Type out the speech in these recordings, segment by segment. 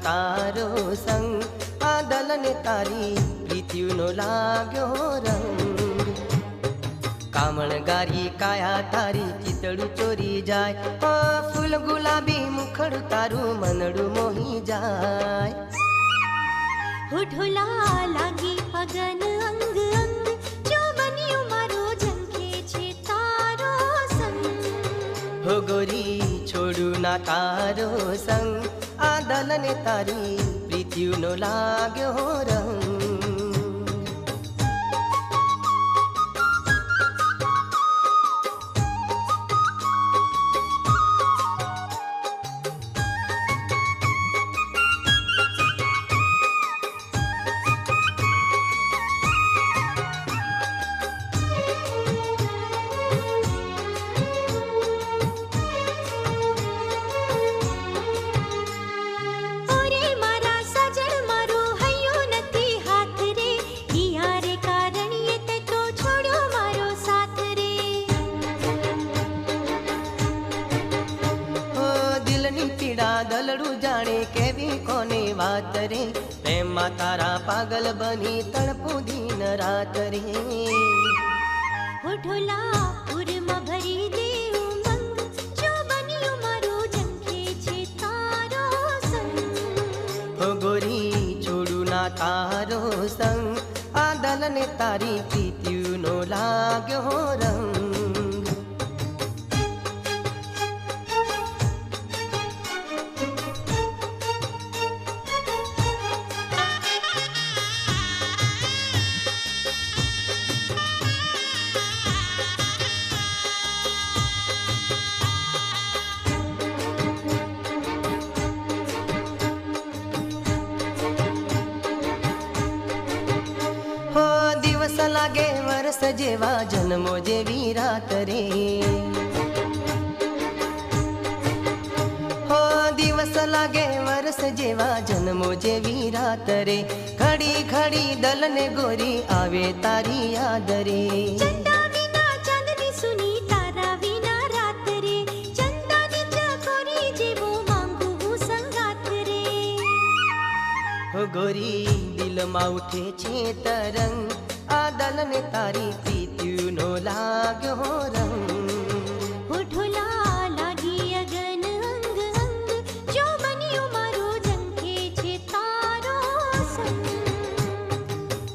तारो संग आदल ने तारी प्रीतिनो लाग्यो रंग कामणगारी काया तारी चितड़ू चोरी जाय फूल गुलाबी मुखड़ू तारू मनड़ू मोही जाय होठोला लागी अगन अंग अंग जो बनियो मारो झंखे छे तारो संग हो गोरी छोड़ू ना तारो संग आदल ने तारी प्रीतिनो लाग्यो रंग दलड़ू जाने केवी कोने वात रे प्रेम तारा पागल बनी तड़पू दिन रात रे होठोला उर्म भरी दे उमंग जो बनियो मारो झंखे छे तारो संग हो गोरी छोड़ू ना तारो संग आदल ने तारी प्रीतिनो लाग्यो रंग लागे वर्ष जेवा जन्मो जेवी रात रे हो दिवस लागे वर्ष जेवा जन्मो जेवी रात रे खड़ी खड़ी दल ने गोरी आवे तारी याद रे चंदा विना चांदनी सुनी तारा विना रात रे चंदा नी चकोरी जेवो मांगू हूँ संगात रे हो गोरी दिल में उठे छे तरंग आदल ने तारी प्रीतिनो लाग्यो रंग होठोला लागी अगन अंग अंग जो बनियो मारो झंखे छे तारो संग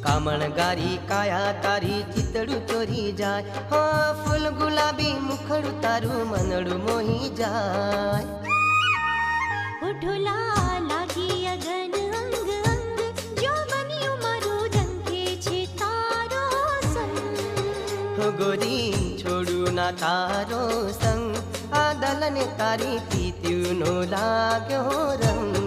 कामणगारी काया तारी चितड़ू चोरी जाय फूल गुलाबी मुखड़ू तारू मनड़ू मोही जाय होठोला लागी अगन अंग अंग जो बनियो मारो झंखे छे तारो हो गोरी छोड़ू ना तारो संग आदल ने तारी प्रीतिनो लाग्यो रंग